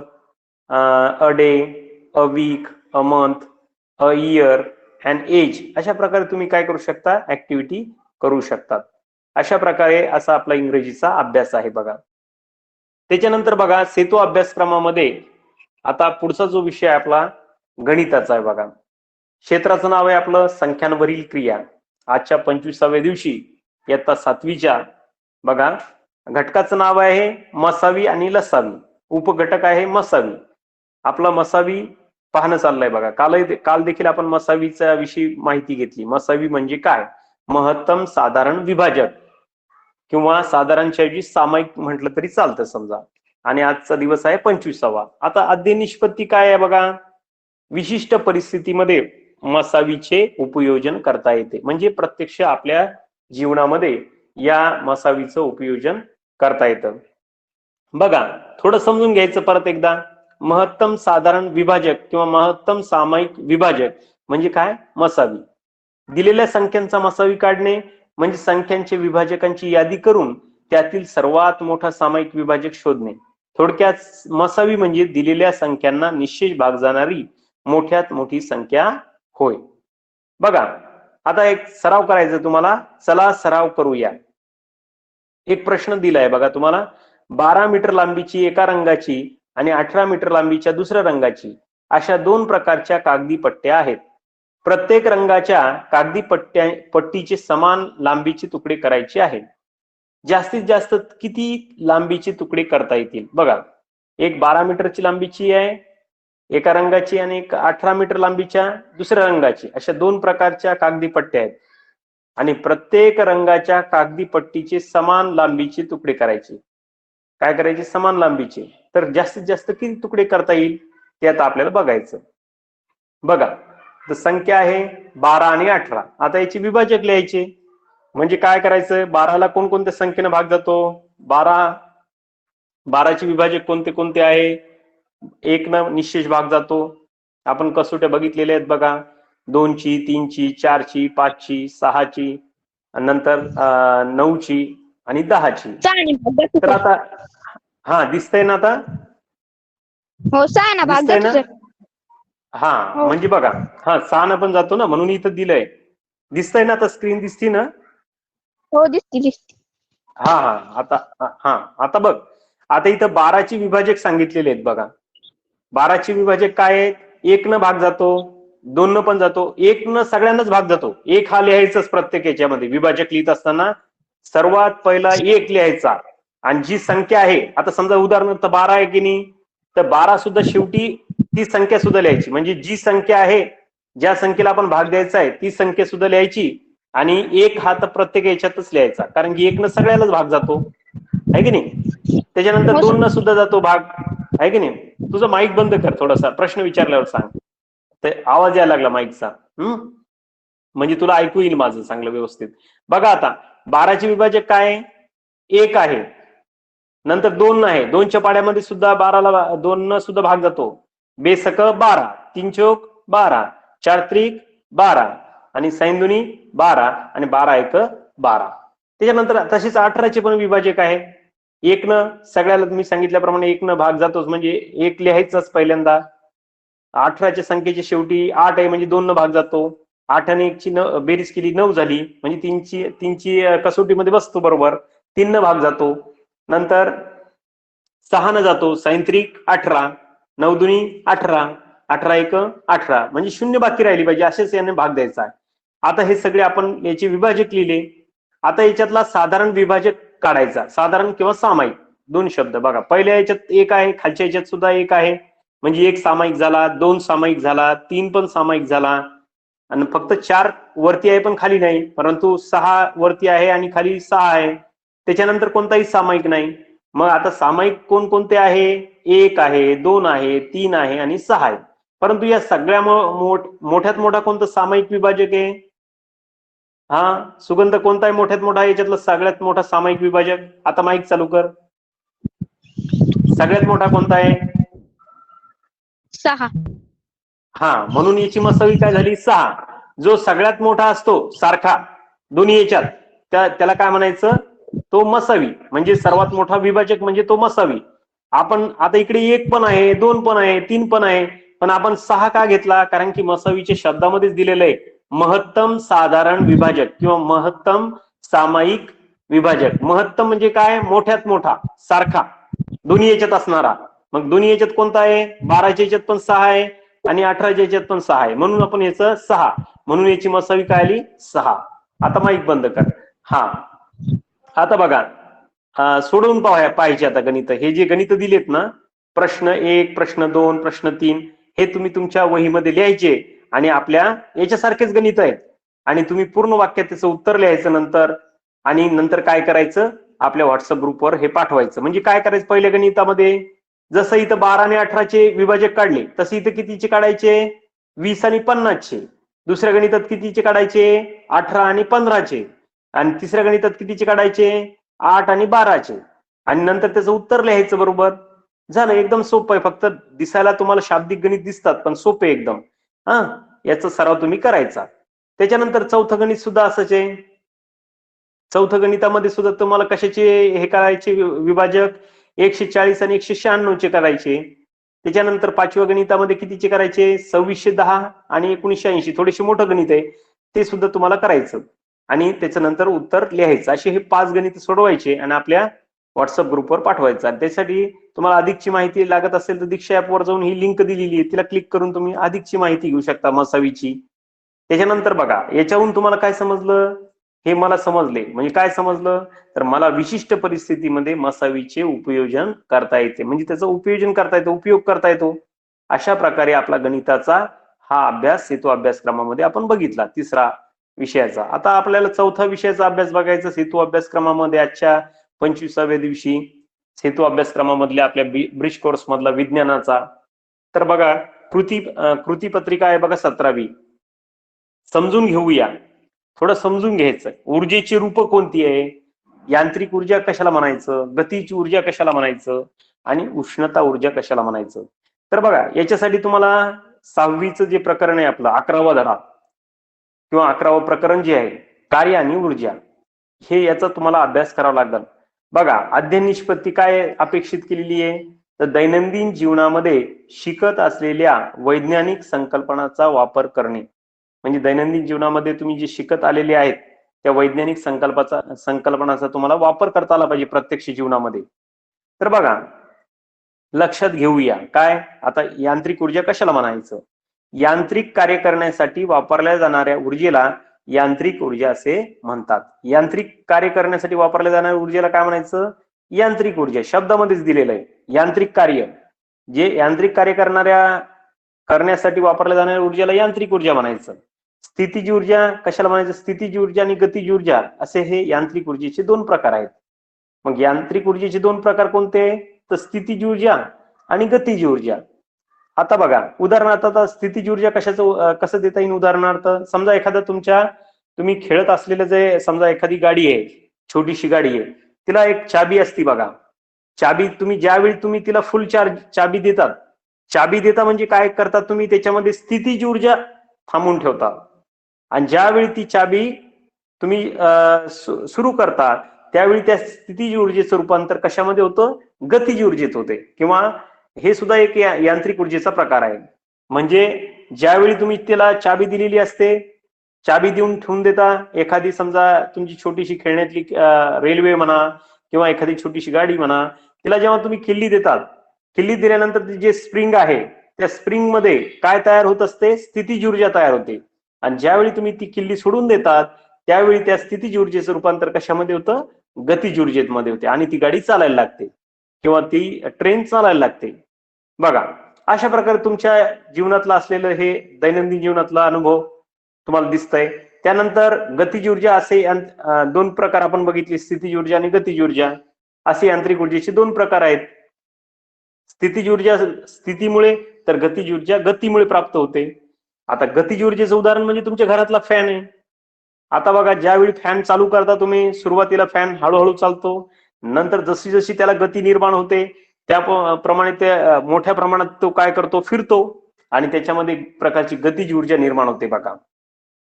a day, a week, a month, a year and age. अशा प्रकारे तुम्ही काय करू शकता, ऍक्टिव्हिटी करू शकतात. अशा प्रकारे असा आपला इंग्रजीचा अभ्यास आहे बघा. त्याच्यानंतर बघा सेतू अभ्यासक्रमामध्ये आता पुढचा जो विषय आपला गणिताचा आहे बघा. क्षेत्राचं नाव आहे आपलं संख्यांवरील क्रिया. आजच्या 25व्या दिवशी इयत्ता 7वीच्या बघा घटकाचं नाव आहे मसावी आणि लसावी, उपघटक आहे मसावी. आपला मसावी पाहणं चाललंय बघा. काल देखील आपण मसावीच्या विषयी माहिती घेतली. मसावी म्हणजे काय, महत्तम साधारण विभाजक किंवा साधारणच्या ऐवजी सामायिक म्हटलं तरी चालतं समजा. आणि आजचा दिवस आहे 25वा. आता अध्ययन निष्पत्ती काय आहे बघा, विशिष्ट परिस्थितीमध्ये मसावीचे उपयोजन करता येते. म्हणजे प्रत्यक्ष आपल्या जीवनामध्ये या मसावीचं उपयोजन करता येतं. बघा थोडं समजून घ्यायचं परत एकदा. महत्तम साधारण विभाजक किंवा महत्तम सामायिक विभाजक म्हणजे काय, मसावी. दिलेल्या संख्यांचा मसावी काढणे म्हणजे संख्यांचे विभाजकांची यादी करून त्यातील सर्वात मोठा सामायिक विभाजक शोधणे. थोडक्यात मसावी म्हणजे दिलेल्या संख्यांना निश्चित भाग जाणारी मोठ्यात मोठी संख्या होय. बघा आता एक सराव करायचा तुम्हाला, चला सराव करूया. एक प्रश्न दिलाय बघा तुम्हाला, 12 मीटर लांबीची एका रंगाची आणि 18 मीटर लांबीच्या दुसऱ्या रंगाची अशा 2 प्रकारच्या कागदी पट्ट्या आहेत. प्रत्येक रंगाच्या कागदी पट्टीचे समान लांबीचे तुकडे करायचे आहेत. जास्तीत जास्त किती लांबीचे तुकडे करता येतील? बघा, एक 12 मीटरची लांबीची आहे एका रंगाची आणि एक 18 मीटर लांबीच्या दुसऱ्या रंगाची, अशा 2 प्रकारच्या कागदी पट्ट्या आहेत आणि प्रत्येक रंगाच्या कागदी पट्टीचे समान लांबीचे तुकडे करायचे. काय करायचे? समान लांबीचे. तर जास्तीत जास्त किती तुकडे करता येईल ते आता आपल्याला बघायचं. बघा, तर संख्या आहे 12 आणि 18. आता याची विभाजक लिहायचे. म्हणजे काय करायचं? 12ला कोणकोणत्या संख्येने भाग जातो? 12चे विभाजक कोणते कोणते आहे? 1 न निशेष भाग जातो. आपण कसोट्या बघितलेल्या आहेत बघा, 2ची, 3ची, 4ची, 5ची, 6ची, नंतर 9ची आणि 10ची. तर आता हा दिसतंय ना आता? हो, 6 ना भाग दिसतंय जातो ना? सर. हा, हो. म्हणजे बघा, हा 6 न पण जातो ना, म्हणून इथं दिलंय. दिसतंय ना आता? स्क्रीन दिसती ना? हो, दिसते. हा हा आता हा आता बघ, आता इथं 12ची विभाजक सांगितलेले आहेत बघा. 12ची विभाजक काय आहेत? 1 न भाग जातो, 2 न पण जातो, 1 न सगळ्यांनाच भाग जातो. 1 हा लिहायचाच प्रत्येक याच्यामध्ये. विभाजक लिहित असताना सर्वात पहिला 1 लिहायचा आणि जी संख्या आहे, आता समजा उदाहरणार्थ 12 आहे की नाही, तर 12 सुद्धा शेवटी ती संख्या सुद्धा लिहायची. म्हणजे जी संख्या आहे, ज्या संख्येला आपण भाग द्यायचा आहे ती संख्या सुद्धा लिहायची आणि 1 हा तर प्रत्येक याच्यातच लिहायचा, कारण की 1 न सगळ्यालाच भाग जातो, आहे की नाही? त्याच्यानंतर हो 2 सर. न सुद्धा जातो भाग, आहे की नाही? तुझा माईक बंद कर थोडासा, प्रश्न विचारल्यावर सांग. ते आवाज यायला लागला माईकचा. म्हणजे तुला ऐकू येईल माझं चांगलं व्यवस्थित. बघा आता 12ची विभाजक काय? 1 आहे, नंतर 2 आहे, 2च्या पाड्यामध्ये सुद्धा 12ला 2 न सुद्धा भाग जातो. बेसक 12, 3 चोक 12, 4 त्रिक 12 आणि सैंदुनी 12 आणि 12 एक 12. त्याच्यानंतर तशीच 18चे पण विभाजक आहे. 1 न सगळ्याला मी सांगितल्याप्रमाणे 1 न भाग जातोच, म्हणजे 1 लिहायचंच पहिल्यांदा. 18च्या संख्येची शेवटी 8 आहे, म्हणजे 2 न भाग जातो. 8 आणि 1 ची बेरीज केली 9 झाली, म्हणजे 3ची कसोटीमध्ये बसतो बरोबर. 3 न भाग जातो. नंतर 6 न जातो, सैंत्रिक 18, 9 दुनी 18, 18 एक 18, म्हणजे 0 बाकी राहिली पाहिजे, असेच याने भाग द्यायचा आहे. आता हे सगळे आपण याचे विभाजक लिहिले. आता याच्यातला साधारण विभाजक काढायचा, साधारण किंवा सामायिक. 2 शब्द बघा, पहिल्या याच्यात 1 आहे, खालच्या याच्यात सुद्धा 1 आहे, म्हणजे 1 सामायिक झाला, 2 सामायिक झाला, 3 पण सामायिक झाला आणि फक्त 4 वरती आहे पण खाली नाही, परंतु 6 वरती आहे आणि खाली 6 आहे. त्याच्यानंतर कोणताही सामायिक नाही. मग आता सामायिक कोणकोणते आहे? 1 आहे, 2 आहे, 3 आहे आणि 6 आहे. परंतु या सगळ्या मोठ्यात मोठा कोणता सामायिक विभाजक आहे? हा, सुगंध कोणता आहे मोठ्यात मोठा याच्यातला सगळ्यात मोठा सामायिक विभाजक? आता माईक चालू कर. सगळ्यात मोठा कोणता आहे? 6. हा, म्हणून याची मसावी काय झाली? 6. जो सगळ्यात मोठा असतो सारखा दोन्ही याच्यात, त्याला काय म्हणायचं? तो मसावी. म्हणजे सर्वात मोठा विभाजक म्हणजे तो मसावी. आपण आता इकडे 1 पण आहे, 2 पण आहे, 3 पण आहे, पण आपण 6 का घेतला? कारण की मसावीच्या शब्दामध्येच दिलेलं आहे महत्तम साधारण विभाजक किंवा महत्तम सामायिक विभाजक. महत्तम म्हणजे काय? मोठ्यात मोठा, सारखा, दोन्ही याच्यात असणारा. मग दोन्ही याच्यात कोणता आहे? 12च्या याच्यात पण 6 आहे आणि 18च्या याच्यात पण 6 आहे, म्हणून आपण याचं 6, म्हणून याची मसावी काय आली? 6. आता माईक बंद कर. हा, आता बघा, सोडवून पाहायचे आता गणित. हे जे गणित दिलेत ना, प्रश्न 1, प्रश्न 2, प्रश्न 3, हे तुम्ही तुमच्या वहीमध्ये लिहायचे आणि आपल्या याच्यासारखेच गणित आहेत आणि तुम्ही पूर्ण वाक्यात त्याचं उत्तर लिहायचं नंतर. आणि नंतर काय करायचं? आपल्या व्हॉट्सअप ग्रुपवर हे पाठवायचं. म्हणजे काय करायचं? पहिल्या गणितामध्ये जसं इथं 12 आणि 18चे विभाजक काढले, तसे इथं कितीचे काढायचे? 20 आणि 50चे. दुसऱ्या गणितात कितीचे काढायचे? 18 आणि 15चे. आणि तिसऱ्या गणितात कितीचे काढायचे? 8 आणि 12चे. आणि नंतर त्याचं उत्तर लिहायचं बरोबर. झालं, एकदम सोपं आहे. फक्त दिसायला तुम्हाला शाब्दिक गणित दिसतात, पण सोपे एकदम. हा, याचा सराव तुम्ही करायचा. त्याच्यानंतर चौथं गणित सुद्धा असंच आहे. चौथं गणितामध्ये सुद्धा तुम्हाला कशाचे हे करायचे विभाजक? 140 आणि 196चे करायचे. त्याच्यानंतर 5व्या गणितामध्ये कितीचे करायचे? 2610 आणि 1980. थोडेसे मोठं गणित आहे, ते सुद्धा तुम्हाला करायचं. आणि त्याच्यानंतर उत्तर लिहायचं. असे हे 5 गणित सोडवायचे आणि आपल्या व्हॉट्सअप ग्रुपवर पाठवायचं. आणि त्यासाठी तुम्हाला अधिकची माहिती लागत असेल तर दीक्षा ऍपवर जाऊन ही लिंक दिलेली आहे, तिला क्लिक करून तुम्ही अधिकची माहिती घेऊ शकता मसावीची. त्याच्यानंतर बघा, याच्याहून तुम्हाला काय समजलं, हे मला समजले म्हणजे काय समजलं, तर मला विशिष्ट परिस्थितीमध्ये मसावीचे उपयोजन करता येते, म्हणजे त्याचं उपयोजन करता येतं, उपयोग करता येतो. अशा प्रकारे आपला गणिताचा हा अभ्यास सेतू अभ्यासक्रमामध्ये आपण बघितला, तिसरा विषयाचा. आता आपल्याला चौथा विषयाचा अभ्यास बघायचा सेतू अभ्यासक्रमामध्ये. आजच्या 25व्या दिवशी सेतू अभ्यासक्रमामधल्या आपल्या ब्रिज कोर्स मधला विज्ञानाचा. तर बघा, कृती पत्रिका आहे बघा 17वी. समजून घेऊया, थोडं समजून घ्यायचं. ऊर्जेची रूप कोणती आहे, यांत्रिक ऊर्जा कशाला म्हणायचं, गतीची ऊर्जा कशाला म्हणायचं आणि उष्णता ऊर्जा कशाला म्हणायचं. तर बघा, याच्यासाठी तुम्हाला 6वीचं जे प्रकरण आहे आपलं 11वा धडा किंवा 11वं प्रकरण जे आहे कार्य आणि ऊर्जा, हे याचा तुम्हाला अभ्यास करावा लागेल. बघा, अध्ययन निष्पत्ती काय अपेक्षित केलेली आहे, तर दैनंदिन जीवनामध्ये शिकत असलेल्या वैज्ञानिक संकल्पनाचा वापर करणे. म्हणजे दैनंदिन जीवनामध्ये तुम्ही जे शिकत आलेले आहेत त्या वैज्ञानिक संकल्पनाचा तुम्हाला वापर करता आला पाहिजे प्रत्यक्ष जीवनामध्ये. तर बघा, लक्षात घेऊया काय, आता यांत्रिक ऊर्जा कशाला म्हणायचं, यांत्रिक कार्य करण्यासाठी वापरल्या जाणाऱ्या ऊर्जेला यांत्रिक ऊर्जा असे म्हणतात. यांत्रिक कार्य करण्यासाठी वापरल्या जाणाऱ्या ऊर्जेला काय म्हणायचं, यांत्रिक ऊर्जा. शब्दामध्येच दिलेलं आहे यांत्रिक कार्य, जे यांत्रिक कार्य करण्यासाठी वापरल्या जाणाऱ्या ऊर्जेला यांत्रिक ऊर्जा म्हणायचं. स्थितीज ऊर्जा कशाला म्हणायचं, स्थितीज ऊर्जा आणि गतीज ऊर्जा असे हे यांत्रिक ऊर्जेचे 2 प्रकार आहेत. मग यांत्रिक ऊर्जेचे 2 प्रकार कोणते, तर स्थितीज ऊर्जा आणि गतीज ऊर्जा. आता बघा, उदाहरणार्थ आता स्थितीज ऊर्जा कसं देता येईल. उदाहरणार्थ समजा एखादा तुम्ही खेळत असलेलं जे समजा एखादी गाडी आहे, छोटीशी गाडी आहे, तिला एक चाबी असती बघा. चाबी ज्यावेळी तुम्ही तिला फुल चार्ज चाबी देता म्हणजे काय करतात तुम्ही, त्याच्यामध्ये स्थितीज ऊर्जा थांबून ठेवता. आणि ज्यावेळी ती चाबी तुम्ही सुरू करता त्यावेळी त्या स्थितीज ऊर्जेचं रूपांतर कशामध्ये होतं, गतीज ऊर्जेत होते. किंवा हे सुद्धा एक यांत्रिक ऊर्जेचा प्रकार आहे. म्हणजे ज्यावेळी तुम्ही त्याला चाबी दिलेली असते, चाबी देऊन ठेवून देता, एखादी समजा तुमची छोटीशी खेळण्यातली रेल्वे म्हणा किंवा एखादी छोटीशी गाडी म्हणा, तिला जेव्हा तुम्ही किल्ली देतात, किल्ली दिल्यानंतर जे स्प्रिंग आहे त्या स्प्रिंग मध्ये काय तयार होत असते, स्थितीज ऊर्जा तयार होते. आणि ज्यावेळी तुम्ही ती किल्ली सोडून देतात त्यावेळी त्या स्थितीज ऊर्जेचं रूपांतर कशामध्ये होतं, गतीज ऊर्जेमध्ये होते आणि ती गाडी चालायला लागते किंवा ती ट्रेन चालायला लागते. बघा, अशा प्रकारे तुमच्या जीवनातलं असलेलं हे दैनंदिन जीवनातला अनुभव तुम्हाला दिसतंय. त्यानंतर गतीज ऊर्जा असे 2 प्रकार आपण बघितले, स्थितीज ऊर्जा आणि गतीज ऊर्जा. असे यांत्रिक ऊर्जेचे 2 प्रकार आहेत. स्थितीज ऊर्जा स्थितीमुळे, तर गतीज ऊर्जा गतीमुळे प्राप्त होते. आता गतीज ऊर्जेचं उदाहरण म्हणजे तुमच्या घरातला फॅन आहे. आता बघा, ज्यावेळी फॅन चालू करता तुम्ही, सुरुवातीला फॅन हळूहळू चालतो, नंतर जशी जशी त्याला गती निर्माण होते त्याप्रमाणे ते मोठ्या प्रमाणात तो काय करतो, फिरतो आणि त्याच्यामध्ये प्रकारची गतीज ऊर्जा निर्माण होते. बघा,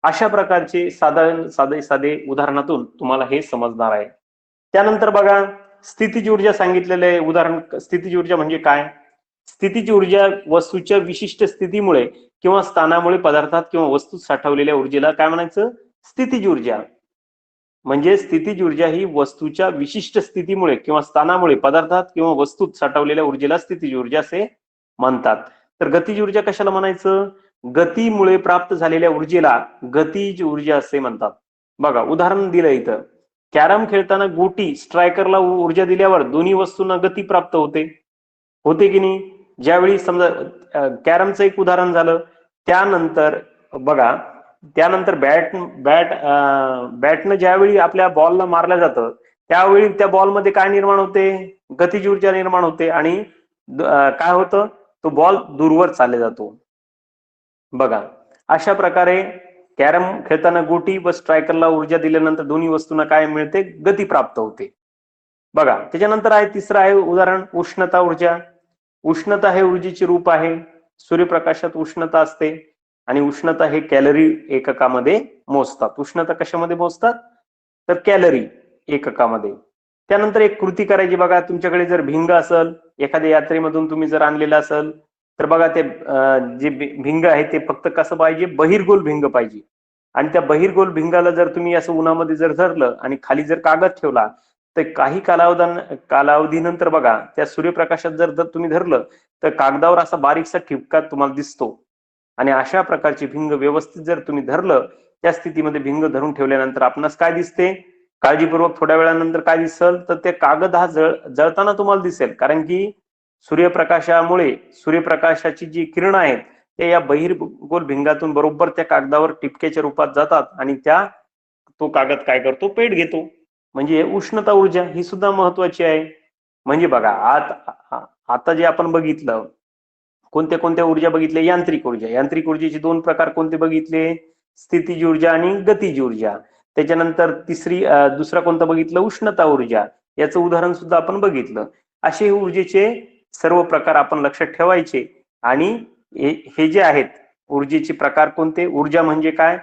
अशा प्रकारचे साधे उदाहरणातून तुम्हाला हे समजणार आहे. त्यानंतर बघा, स्थितीज ऊर्जा सांगितलेलं आहे उदाहरण. स्थितीज ऊर्जा म्हणजे काय, स्थितीज ऊर्जा वस्तूच्या विशिष्ट स्थितीमुळे किंवा स्थानामुळे पदार्थात किंवा वस्तूत साठवलेल्या ऊर्जेला काय म्हणायचं, स्थितीज ऊर्जा. म्हणजे स्थितीज ऊर्जा ही वस्तूच्या विशिष्ट स्थितीमुळे किंवा स्थानामुळे पदार्थात किंवा वस्तूत साठवलेल्या ऊर्जेला स्थितीज ऊर्जा असे म्हणतात. तर गतीज ऊर्जा कशाला म्हणायचं, गतीमुळे प्राप्त झालेल्या ऊर्जेला गतीज ऊर्जा असे म्हणतात. बघा, उदाहरण दिलं इथं, कॅरम खेळताना गोटी स्ट्रायकरला ऊर्जा दिल्यावर दोन्ही वस्तूंना गती प्राप्त होते की नाही. ज्यावेळी समजा कॅरमचं एक उदाहरण झालं. त्यानंतर बघा, त्यानंतर बॅटनं ज्यावेळी आपल्या बॉलला मारलं जातं त्यावेळी त्या बॉलमध्ये काय निर्माण होते, गतीज ऊर्जा निर्माण होते आणि काय होतं, तो बॉल दूरवर चालला जातो. बघा, अशा प्रकारे कॅरम खेळताना गोटी व स्ट्रायकरला ऊर्जा दिल्यानंतर दोन्ही वस्तूंना काय मिळते, गती प्राप्त होते. बघा, त्याच्यानंतर आहे तिसरं आहे उदाहरण उष्णता ऊर्जा. उष्णता हे ऊर्जेचे रूप आहे. सूर्यप्रकाशात उष्णता असते आणि उष्णता हे कॅलरी एककामध्ये मोजतात. उष्णता कशामध्ये मोजतात, तर कॅलरी एककामध्ये. त्यानंतर एक कृती करायची. बघा, तुमच्याकडे जर भिंग असेल, एखाद्या यात्रेमधून तुम्ही जर आणलेलं असेल, तर बघा ते जे भिंग आहे ते फक्त कसं पाहिजे, बहिर्गोल भिंग पाहिजे. आणि त्या बहिर्गोल भिंगाला जर तुम्ही असं उन्हामध्ये जर धरलं आणि खाली जर कागद ठेवला तर काही कालावधीनंतर बघा त्या सूर्यप्रकाशात जर तुम्ही धरलं तर कागदावर असा बारीकसा ठिपका तुम्हाला दिसतो. आणि अशा प्रकारची भिंग व्यवस्थित जर तुम्ही धरलं त्या स्थितीमध्ये भिंग धरून ठेवल्यानंतर आपणास काय दिसते, काळजीपूर्वक थोड्या वेळानंतर काय दिसल तर ते कागद हा जळताना तुम्हाला दिसेल. कारण की सूर्यप्रकाशामुळे सूर्यप्रकाशाची जी किरण आहेत ते या बहिर्गोल भिंगातून बरोबर त्या कागदावर टिपक्याच्या रूपात जातात आणि तो कागद काय करतो, पेट घेतो. म्हणजे उष्णता ऊर्जा ही सुद्धा महत्वाची आहे. म्हणजे बघा आता जे आपण बघितलं कोणत्या कोणत्या ऊर्जा बघितल्या, यांत्रिक ऊर्जा. यांत्रिक ऊर्जेचे दोन प्रकार कोणते बघितले, स्थितीज ऊर्जा आणि गतीज ऊर्जा. त्याच्यानंतर दुसरा कोणता बघितलं, उष्णता ऊर्जा. याचं उदाहरण सुद्धा आपण बघितलं. असे ऊर्जेचे सर्व प्रकार आपण लक्षात ठेवायचे. आणि हे जे आहेत ऊर्जेचे प्रकार कोणते, ऊर्जा म्हणजे काय,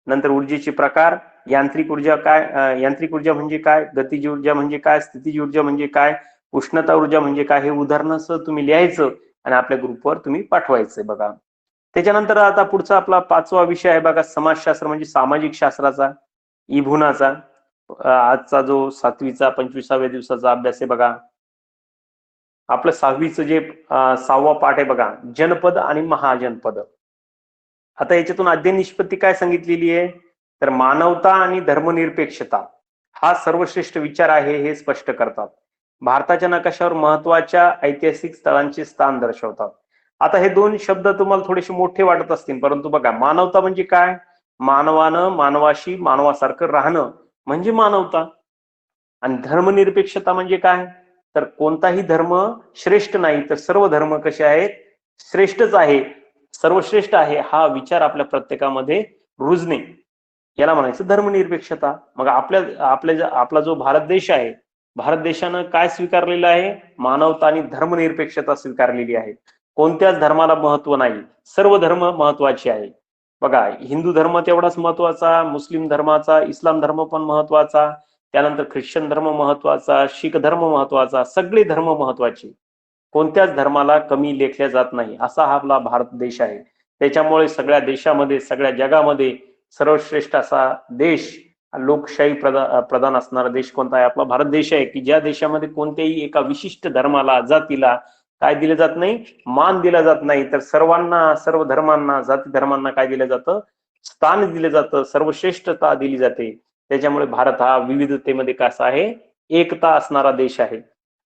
नंतर ऊर्जेचे प्रकार, यांत्रिक ऊर्जा काय, यांत्रिक ऊर्जा म्हणजे काय, गतीज ऊर्जा म्हणजे काय, स्थितीज ऊर्जा म्हणजे काय, उष्णता ऊर्जा म्हणजे काय, हे उदाहरणासह तुम्ही लिहायचं आणि आपल्या ग्रुपवर तुम्ही पाठवायचंय बघा. त्याच्यानंतर आता पुढचा आपला 5वा विषय आहे बघा, समाजशास्त्र म्हणजे सामाजिक शास्त्राचा, इभुनाचा. आजचा जो 7वीचा 25व्या दिवसाचा अभ्यास आहे बघा. आपलं 6वीचं जे 6वा पाठ आहे बघा, जनपद आणि महाजनपद. आता याच्यातून अध्ययन निष्पत्ती काय सांगितलेली आहे, तर मानवता आणि धर्मनिरपेक्षता हा सर्वश्रेष्ठ विचार आहे हे स्पष्ट करतात. भारताच्या नकाशावर महत्वाच्या ऐतिहासिक स्थळांचे स्थान दर्शवतात. आता हे दोन शब्द तुम्हाला थोडेसे मोठे वाटत असतील, परंतु बघा मानवता म्हणजे काय, मानवानं मानवाशी मानवासारखं राहणं म्हणजे मानवता. आणि धर्मनिरपेक्षता म्हणजे काय, तर कोणताही धर्म श्रेष्ठ नाही तर सर्व धर्म कसे आहेत, श्रेष्ठच आहे, सर्वश्रेष्ठ आहे हा विचार आपल्या प्रत्येकामध्ये रुजणे, याला म्हणायचं धर्मनिरपेक्षता. मग आपला जो भारत देश आहे, भारत देशानं काय स्वीकारलेलं आहे, मानवता आणि धर्मनिरपेक्षता स्वीकारलेली आहे. कोणत्याच धर्माला महत्व नाही, सर्व धर्म महत्वाचे आहे. बघा हिंदू धर्म तेवढाच महत्वाचा, मुस्लिम धर्माचा, इस्लाम धर्म पण महत्वाचा, त्यानंतर ख्रिश्चन धर्म महत्वाचा, शीख धर्म महत्वाचा, सगळे धर्म महत्वाचे. कोणत्याच धर्माला कमी लेखल्या जात नाही, असा हा आपला भारत देश आहे. त्याच्यामुळे सगळ्या देशामध्ये, सगळ्या जगामध्ये सर्वश्रेष्ठ असा देश, लोकशाही प्रधान असणारा देश कोणता आहे, आपला भारत देश आहे. की ज्या देशामध्ये कोणत्याही एका विशिष्ट धर्माला, जातीला काय दिलं जात नाही, मान दिला जात नाही, तर सर्वांना, सर्व धर्मांना, जाती धर्मांना काय दिलं जातं, स्थान दिलं जातं, सर्वश्रेष्ठता दिली जाते. त्याच्यामुळे भारत हा विविधतेमध्ये कसा आहे, एकता असणारा देश आहे.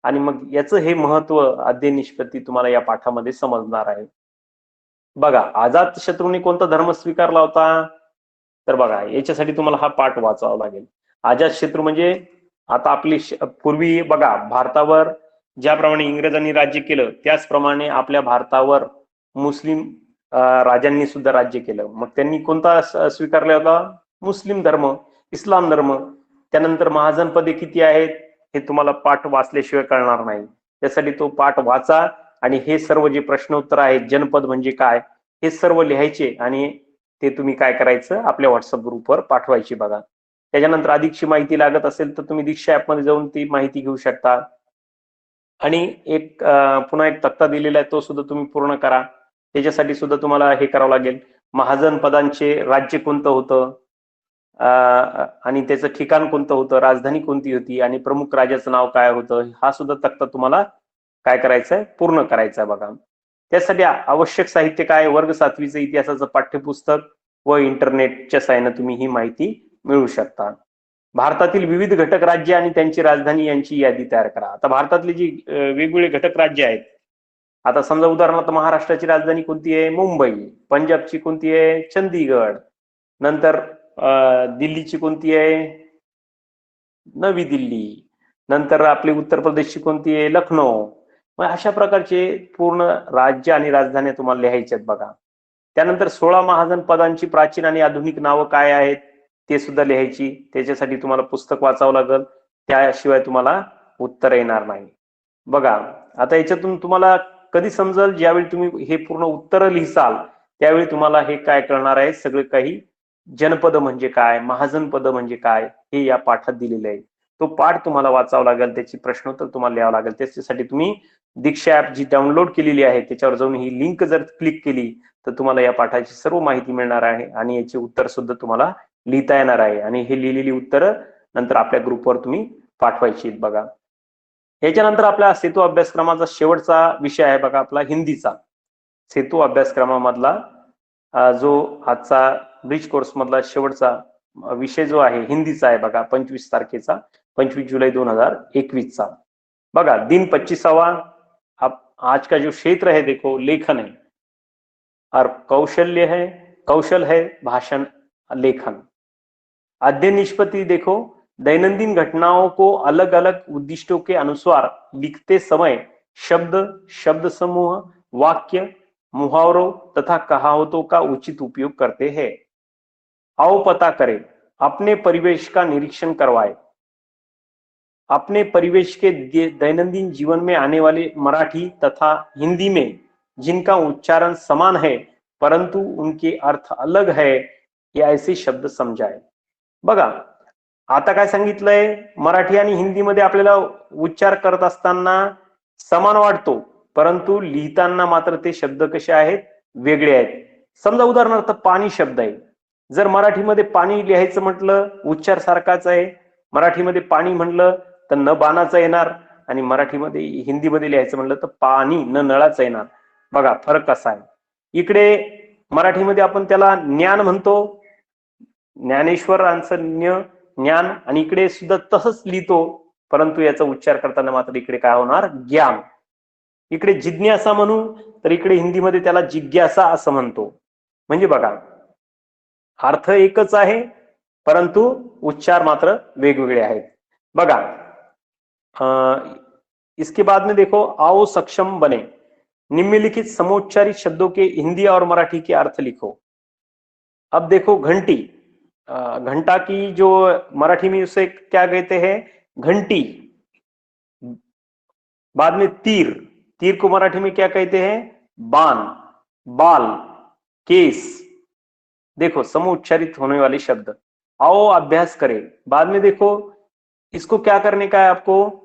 आणि मग याचं हे महत्व अध्ययन निष्पत्ती तुम्हाला या पाठामध्ये समजणार आहे. बघा अजात शत्रूंनी कोणता धर्म स्वीकारला होता, तर बघा याच्यासाठी तुम्हाला हा पाठ वाचावा लागेल. अजात शत्रू म्हणजे आता आपली पूर्वी बघा भारतावर ज्याप्रमाणे इंग्रजांनी राज्य केलं त्याचप्रमाणे आपल्या भारतावर मुस्लिम राजांनी सुद्धा राज्य केलं. मग त्यांनी कोणता स्वीकारला होता, मुस्लिम धर्म, इस्लाम धर्म. त्यानंतर महाजनपदे किती आहेत हे तुम्हाला पाठ वाचल्याशिवाय कळणार नाही. त्यासाठी तो पाठ वाचा आणि हे सर्व जे प्रश्न उत्तर आहेत, जनपद म्हणजे काय, हे सर्व लिहायचे आणि ते तुम्ही काय करायचं, आपल्या व्हॉट्सअप ग्रुपवर पाठवायची बघा. त्याच्यानंतर अधिकची माहिती लागत असेल तर तुम्ही दीक्षा ऍपमध्ये जाऊन ती माहिती घेऊ शकता. आणि पुन्हा एक तक्ता दिलेला आहे, तो सुद्धा तुम्ही पूर्ण करा. त्याच्यासाठी सुद्धा तुम्हाला हे करावं लागेल, महाजनपदांचे राज्य कोणतं होतं आणि त्याचं ठिकाण कोणतं होतं, राजधानी कोणती होती आणि प्रमुख राजाचं नाव काय होतं, हा सुद्धा तक्ता तुम्हाला काय करायचंय, पूर्ण करायचा बघा. त्यासाठी आवश्यक साहित्य काय, वर्ग 7वीचं इतिहासाचं पाठ्यपुस्तक व इंटरनेटच्या साहाय्याने तुम्ही ही माहिती मिळवू शकता. भारतातील विविध घटक राज्य आणि त्यांची राजधानी यांची यादी तयार करा. आता भारतातली जी वेगवेगळे घटक राज्य आहेत, आता समजा उदाहरणार्थ महाराष्ट्राची राजधानी कोणती आहे, मुंबई. पंजाबची कोणती आहे, चंदीगड. नंतर दिल्लीची कोणती आहे, नवी दिल्ली. नंतर आपली उत्तर प्रदेशची कोणती आहे, लखनौ. मग अशा प्रकारचे पूर्ण राज्य आणि राजधान्या तुम्हाला लिहायच्या आहेत बघा. त्यानंतर 16 महाजनपदांची प्राचीन आणि आधुनिक नावं काय आहेत ते सुद्धा लिहायची. त्याच्यासाठी तुम्हाला पुस्तक वाचावं लागेल, त्याशिवाय तुम्हाला उत्तर येणार नाही. बघा आता याच्यातून तुम्हाला कधी समजेल, ज्यावेळी तुम्ही हे पूर्ण उत्तर लिहिसाल त्यावेळी तुम्हाला हे काय कळणार आहे, सगळं काही जनपद म्हणजे काय, महाजनपद म्हणजे काय हे या पाठात दिलेलं आहे. तो पाठ तुम्हाला वाचावा लागेल, त्याची प्रश्नोत्तर तुम्हाला लिहावं लागेल. त्याच्यासाठी तुम्ही दीक्षा ऍप जी डाउनलोड केलेली आहे त्याच्यावर जाऊन ही लिंक जर क्लिक केली तर तुम्हाला या पाठाची सर्व माहिती मिळणार आहे आणि याची उत्तर सुद्धा तुम्हाला लिहिता येणार आहे आणि हे लिहिलेली उत्तरं नंतर आपल्या ग्रुपवर तुम्ही पाठवायची आहेत. बघा, याच्यानंतर आपल्या सेतू अभ्यासक्रमाचा शेवटचा विषय आहे बघा आपला हिंदीचा. सेतू अभ्यासक्रमामधला जो आजचा ब्रिज कोर्स मधला शेवटचा विषय जो आहे हिंदीचा आहे बघा, 25 तारखेचा, 25 जुलाई 2021 चा. बघा, दिन 25वां. आज का जो क्षेत्र है देखो लेखन है और कौशल है भाषण लेखन. अध्ययन निष्पत्ति देखो, दैनंदिन घटनाओं को अलग अलग उद्दिष्टों के अनुसार लिखते समय शब्द, शब्द समूह, वाक्य, मुहावरों तथा कहावतों का उचित उपयोग करते हैं. आओ पता करें, अपने परिवेश का निरीक्षण करवाएं. अपने परिवेश के दैनंदिन जीवन में आने वाले मराठी तथा हिंदी में जिनका उच्चारण समान है परंतु उनके अर्थ अलग है, या ऐसे शब्द समजाए. बघा, आता काय सांगितलंय, मराठी आणि हिंदीमध्ये आपल्याला उच्चार करत असताना समान वाटतो परंतु लिहिताना मात्र ते शब्द कसे आहेत, वेगळे आहेत. समजा उदाहरणार्थ पाणी शब्द आहे, जर मराठीमध्ये पाणी लिहायचं म्हटलं उच्चार सारखाच आहे, मराठीमध्ये पाणी म्हणलं तर न बाणाचा येणार आणि मराठीमध्ये हिंदीमध्ये लिहायचं म्हणलं तर पाणी न नळाचा येणार. बघा फरक कसा आहे. इकडे मराठीमध्ये आपण त्याला ज्ञान म्हणतो, ज्ञानेश्वरांचं ज्ञान, आणि इकडे सुद्धा तसंच लिहितो परंतु याचा उच्चार करताना मात्र इकडे काय होणार, ज्ञान. इकडे जिज्ञासा म्हणू तर इकडे हिंदीमध्ये त्याला जिज्ञासा असं म्हणतो. म्हणजे बघा, अर्थ एकच आहे परंतु उच्चार मात्र वेगवेगळे आहेत. बघा, इसके बाद में देखो, आओ सक्षम बने, निम्नलिखित समोच्चारित शब्दों के हिंदी और मराठी के अर्थ लिखो. अब देखो, घंटी, घंटा की जो मराठी में उसे क्या कहते हैं, घंटी. बाद में तीर, तीर को मराठी में क्या कहते हैं, बाण. बाल, केस. देखो समोच्चारित होने वाले शब्द. आओ अभ्यास करें. बाद में देखो, इसको क्या करने का है आपको,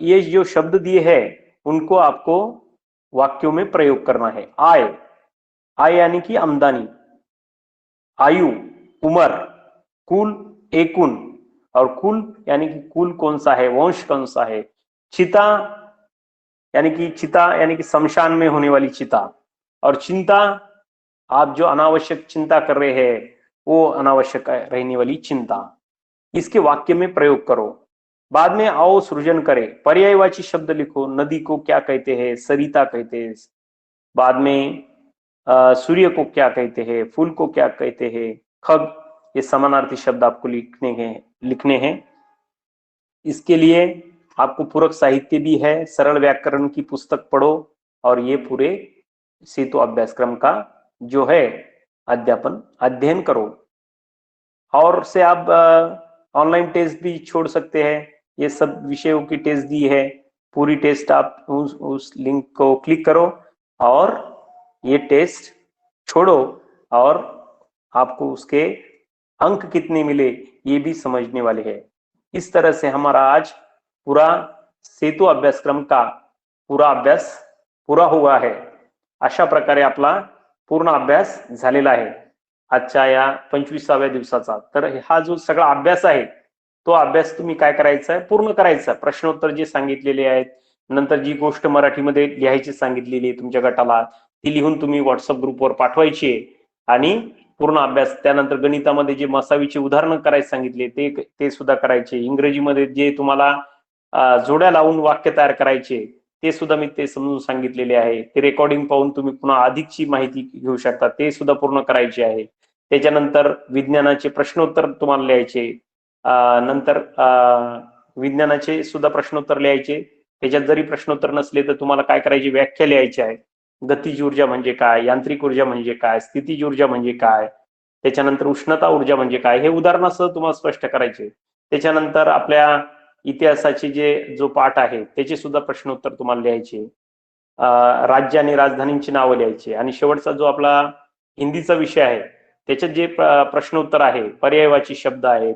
ये जो शब्द दिए हैं उनको आपको वाक्यों में प्रयोग करना है. आय, आय यानी कि आमदनी, आयु, उम्र, कुल, एकुन, और कुल यानी कि कुल कौन सा है, वंश कौन सा है. चिता यानी कि शमशान में होने वाली चिता, और चिंता, आप जो अनावश्यक चिंता कर रहे हैं वो अनावश्यक रहने वाली चिंता. इसके वाक्य में प्रयोग करो. बाद में आओ सृजन करें. पर्यायवाची शब्द लिखो. नदी को क्या कहते हैं, सरिता कहते हैं. बाद में सूर्य को क्या कहते हैं, फूल को क्या कहते हैं, खग. ये समानार्थी शब्द आपको लिखने हैं. इसके लिए आपको पूरक साहित्य भी है, सरल व्याकरण की पुस्तक पढ़ो और ये पूरे सेतु अभ्यासक्रम का जो है अध्ययन करो. और से आप ऑनलाइन टेस्ट भी छोड़ सकते हैं. ये सब विषयों की टेस्ट दी है, पूरी टेस्ट आप उस लिंक को क्लिक करो और ये टेस्ट छोड़ो और आपको उसके अंक कितने मिले ये भी समझने वाले हैं. इस तरह से हमारा आज पूरा सेतु अभ्यासक्रम का पूरा अभ्यास पूरा हुआ है. अशा प्रकारे आपला पूर्ण अभ्यास झालेला आहे आजच्या या 25व्या दिवसाचा. तर हा जो सगळा अभ्यास आहे तो अभ्यास तुम्ही काय करायचा आहे, पूर्ण करायचा. प्रश्नोत्तर जे सांगितलेले आहेत, नंतर जी गोष्ट मराठीमध्ये लिहायची सांगितलेली आहे तुमच्या गटाला, ती लिहून तुम्ही व्हॉट्सअप ग्रुपवर पाठवायची आहे आणि पूर्ण अभ्यास. त्यानंतर गणितामध्ये जे मसावीची उदाहरणं करायला सांगितले ते सुद्धा करायचे. इंग्रजीमध्ये जे तुम्हाला जोड्या लावून वाक्य तयार करायचे ते सुद्धा मी ते समजून सांगितलेले आहे. ते रेकॉर्डिंग पाहून तुम्ही पुन्हा अधिकची माहिती घेऊ शकता, ते सुद्धा पूर्ण करायचे आहे. त्याच्यानंतर विज्ञानाचे प्रश्नोत्तर तुम्हाला लिहायचे. नंतर विज्ञानाचे सुद्धा प्रश्नोत्तर लिहायचे. त्याच्यात जरी प्रश्नोत्तर नसले तर तुम्हाला काय करायचे, व्याख्या लिहायची आहे. गतिज ऊर्जा म्हणजे काय, यांत्रिक ऊर्जा म्हणजे काय, स्थितीज ऊर्जा म्हणजे काय, त्याच्यानंतर उष्णता ऊर्जा म्हणजे काय, हे उदाहरणासह तुम्हाला स्पष्ट करायचे. त्याच्यानंतर आपल्या इतिहासाचे जो पाठ आहे त्याचे सुद्धा प्रश्नोत्तर तुम्हाला लिहायचे. राज्य आणि राजधानींची नावं लिहायची. आणि शेवटचा जो आपला हिंदीचा विषय आहे त्याच्यात जे प्रश्नोत्तर आहे, पर्यायवाची शब्द आहेत,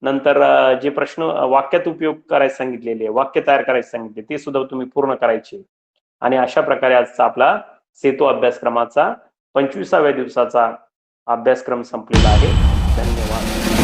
नंतर जे प्रश्न वाक्यात उपयोग करायला सांगितलेले, वाक्य तयार करायला सांगितले, ते सुद्धा तुम्ही पूर्ण करायचे. आणि अशा प्रकारे आजचा आपला सेतू अभ्यासक्रमाचा 25व्या दिवसाचा अभ्यासक्रम संपलेला आहे. धन्यवाद.